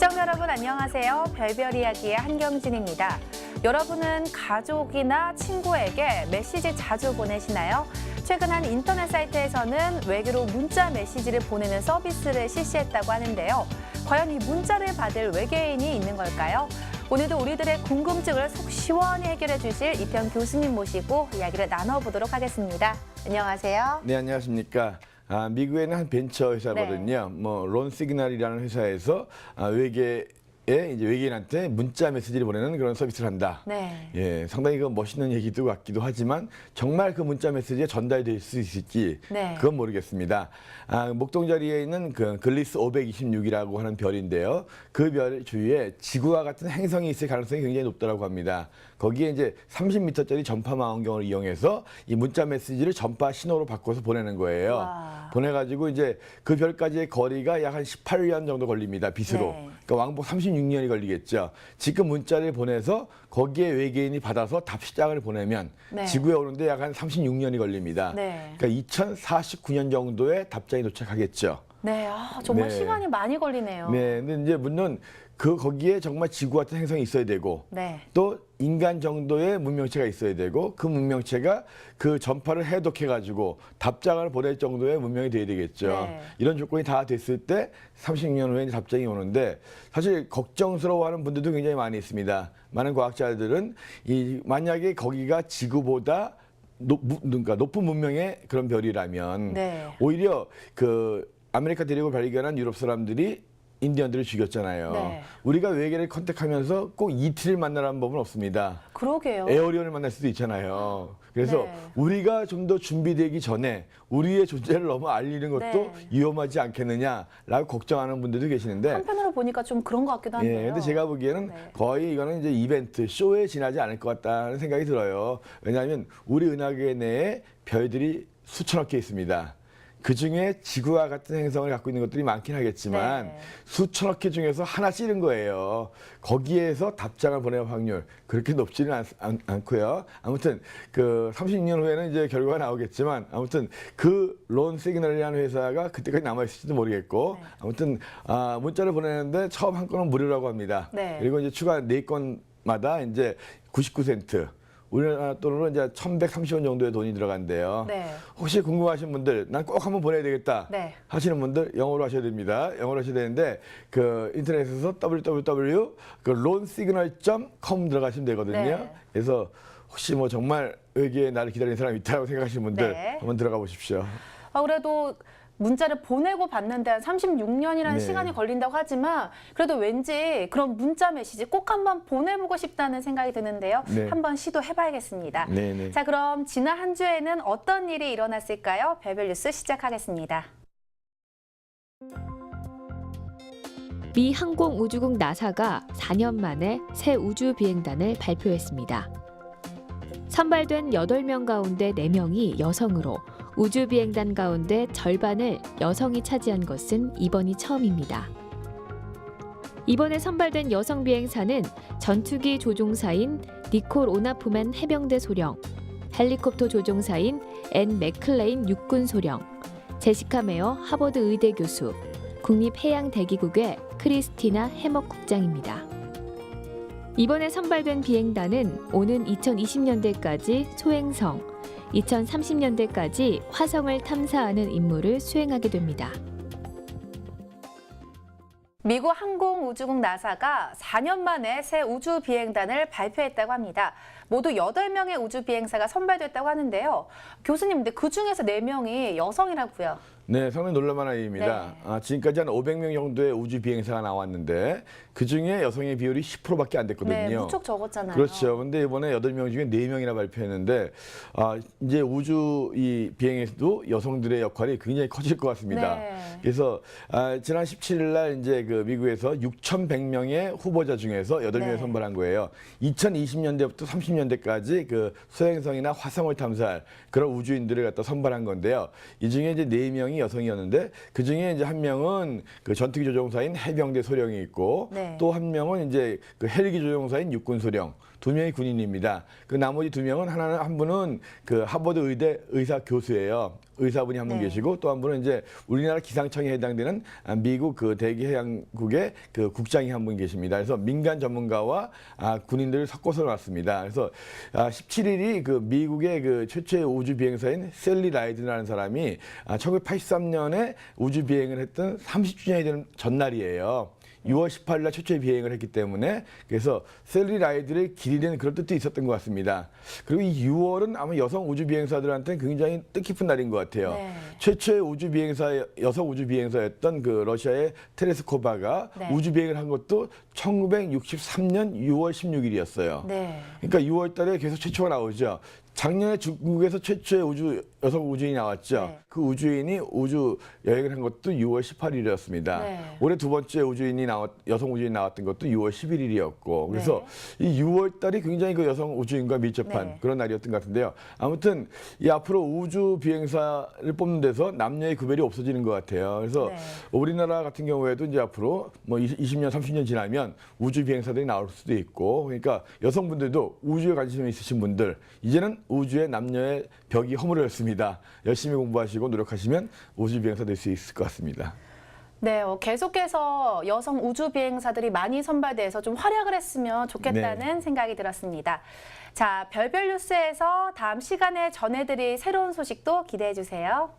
시청자 여러분 안녕하세요. 별별 이야기의 한경진입니다. 여러분은 가족이나 친구에게 메시지 자주 보내시나요? 최근 한 인터넷 사이트에서는 외계로 문자 메시지를 보내는 서비스를 실시했다고 하는데요. 과연 이 문자를 받을 외계인이 있는 걸까요? 오늘도 우리들의 궁금증을 속 시원히 해결해 주실 이평 교수님 모시고 이야기를 나눠보도록 하겠습니다. 안녕하세요. 네, 안녕하십니까. 미국에는 한 벤처 회사거든요. 론 시그널이라는 회사에서 이제 외계인한테 문자 메시지를 보내는 그런 서비스를 한다. 네. 예, 상당히 그 멋있는 얘기도 같기도 하지만 정말 그 문자 메시지가 전달될 수 있을지 그건 모르겠습니다. 목동자리에 있는 그 글리스 526이라고 하는 별인데요. 그 별 주위에 지구와 같은 행성이 있을 가능성이 굉장히 높다고 합니다. 거기에 이제 30m짜리 전파 망원경을 이용해서 이 문자 메시지를 전파 신호로 바꿔서 보내는 거예요. 와. 보내가지고 이제 그 별까지의 거리가 약 한 18년 정도 걸립니다. 빛으로. 네. 그러니까 왕복 36년이 걸리겠죠. 지금 문자를 보내서 거기에 외계인이 받아서 답장을 보내면 지구에 오는데 약 한 36년이 걸립니다. 그러니까 2049년 정도에 답장이 도착하겠죠. 네, 정말 시간이 많이 걸리네요. 네, 근데 이제 물론 거기에 정말 지구 같은 행성이 있어야 되고 또 인간 정도의 문명체가 있어야 되고 그 문명체가 그 전파를 해독해가지고 답장을 보낼 정도의 문명이 돼야 되겠죠. 이런 조건이 다 됐을 때 36년 후에 답장이 오는데 사실 걱정스러워하는 분들도 굉장히 많이 있습니다. 많은 과학자들은 만약에 거기가 지구보다 높은 문명의 그런 별이라면 오히려 그 아메리카 대륙을 발견한 유럽 사람들이 인디언들을 죽였잖아요. 우리가 외계를 컨택하면서 꼭 이틀을 만나라는 법은 없습니다. 그러게요. 에어리언을 만날 수도 있잖아요. 그래서 우리가 좀 더 준비되기 전에 우리의 존재를 너무 알리는 것도 위험하지 않겠느냐라고 걱정하는 분들도 계시는데 한편으로 보니까 좀 그런 것 같기도 한데요. 근데 제가 보기에는 거의 이거는 이제 이벤트, 쇼에 지나지 않을 것 같다는 생각이 들어요. 왜냐하면 우리 은하계 내에 별들이 수천억 개 있습니다. 그중에 지구와 같은 행성을 갖고 있는 것들이 많긴 하겠지만 수천억 개 중에서 하나 찌른 거예요. 거기에서 답장을 보낼 확률 그렇게 높지는 않고요. 아무튼 그 36년 후에는 이제 결과가 나오겠지만 아무튼 그 론 시그널이라는 회사가 그때까지 남아있을지도 모르겠고 아무튼 문자를 보내는데 처음 한 건은 무료라고 합니다. 그리고 이제 추가 4건마다 이제 99센트 우리나라 돈으로 이제 1,130원 정도의 돈이 들어간대요. 혹시 궁금하신 분들, 난 꼭 한번 보내야 되겠다 하시는 분들 영어로 하셔야 됩니다. 영어로 하셔야 되는데 그 인터넷에서 www.론시그널.com 들어가시면 되거든요. 그래서 혹시 뭐 정말 외계에 나를 기다리는 사람이 있다고 생각하시는 분들 한번 들어가 보십시오. 그래도 문자를 보내고 받는데 한 36년이라는 시간이 걸린다고 하지만 그래도 왠지 그런 문자 메시지 꼭 한번 보내보고 싶다는 생각이 드는데요. 한번 시도해봐야겠습니다. 자, 그럼 지난 한 주에는 어떤 일이 일어났을까요? 별별 뉴스 시작하겠습니다. 미 항공우주국 나사가 4년 만에 새 우주 비행단을 발표했습니다. 선발된 8명 가운데 4명이 여성으로 우주 비행단 가운데 절반을 여성이 차지한 것은 이번이 처음입니다. 이번에 선발된 여성 비행사는 전투기 조종사인 니콜 오나프만 해병대 소령, 헬리콥터 조종사인 앤 맥클레인 육군 소령, 제시카 메어 하버드 의대 교수, 국립해양대기국의 크리스티나 해먹 국장입니다. 이번에 선발된 비행단은 오는 2020년대까지 소행성, 2030년대까지 화성을 탐사하는 임무를 수행하게 됩니다. 미국 항공우주국 나사가 4년 만에 새 우주 비행단을 발표했다고 합니다. 모두 8명의 우주 비행사가 선발됐다고 하는데요. 교수님, 근데 그중에서 4명이 여성이라고요. 네, 상당히 놀랄만한 일입니다. 지금까지 한 500명 정도의 우주 비행사가 나왔는데 그중에 여성의 비율이 10%밖에 안 됐거든요. 무척 적었잖아요. 그렇죠. 근데 이번에 8명 중에 4명이나 발표했는데 이제 우주 이 비행에서도 여성들의 역할이 굉장히 커질 것 같습니다. 그래서 지난 17일 날 이제 그 미국에서 6,100명의 후보자 중에서 8명을 선발한 거예요. 2020년대부터 30년대까지 그 소행성이나 화성을 탐사할 그런 우주인들을 갖다 선발한 건데요. 이 중에 이제 4명이 여성이었는데 그 중에 이제 한 명은 그 전투기 조종사인 해병대 소령이 있고 또 한 명은 이제 그 헬기 조종사인 육군 소령 2명이 군인입니다. 그 나머지 2명은 한 분은 그 하버드 의대 의사 교수예요. 의사분이 한 분 네. 계시고 또 한 분은 이제 우리나라 기상청에 해당되는 미국 그 대기해양국의 그 국장이 한 분 계십니다. 그래서 민간 전문가와 군인들을 섞어서 놨습니다. 그래서 17일이 그 미국의 그 최초의 우주 비행사인 셀리 라이드라는 사람이 1983년에 우주 비행을 했던 30주년이 되는 전날이에요. 6월 18일 날 최초의 비행을 했기 때문에 그래서 셀리 라이드를 기리는 그런 뜻도 있었던 것 같습니다. 그리고 이 6월은 아마 여성 우주 비행사들한테는 굉장히 뜻깊은 날인 것 같아요. 네. 최초의 우주 비행사 여성 우주 비행사였던 그 러시아의 테레스코바가 네. 우주 비행을 한 것도 1963년 6월 16일이었어요. 네. 그러니까 6월 달에 계속 최초가 나오죠. 작년에 중국에서 최초의 여성 우주인이 나왔죠. 네. 그 우주인이 우주 여행을 한 것도 6월 18일이었습니다. 네. 올해 두 번째 여성 우주인이 나왔던 것도 6월 11일이었고. 그래서 이 6월 달이 굉장히 그 여성 우주인과 밀접한 네. 그런 날이었던 것 같은데요. 아무튼 이 앞으로 우주 비행사를 뽑는 데서 남녀의 구별이 없어지는 것 같아요. 그래서 네. 우리나라 같은 경우에도 이제 앞으로 뭐 20년, 30년 지나면 우주 비행사들이 나올 수도 있고, 그러니까 여성분들도 우주에 관심이 있으신 분들, 이제는 우주의 남녀의 벽이 허물어졌습니다. 열심히 공부하시고 노력하시면 우주 비행사 될 수 있을 것 같습니다. 네, 계속해서 여성 우주 비행사들이 많이 선발돼서 좀 활약을 했으면 좋겠다는 생각이 들었습니다. 자, 별별 뉴스에서 다음 시간에 전해드릴 새로운 소식도 기대해 주세요.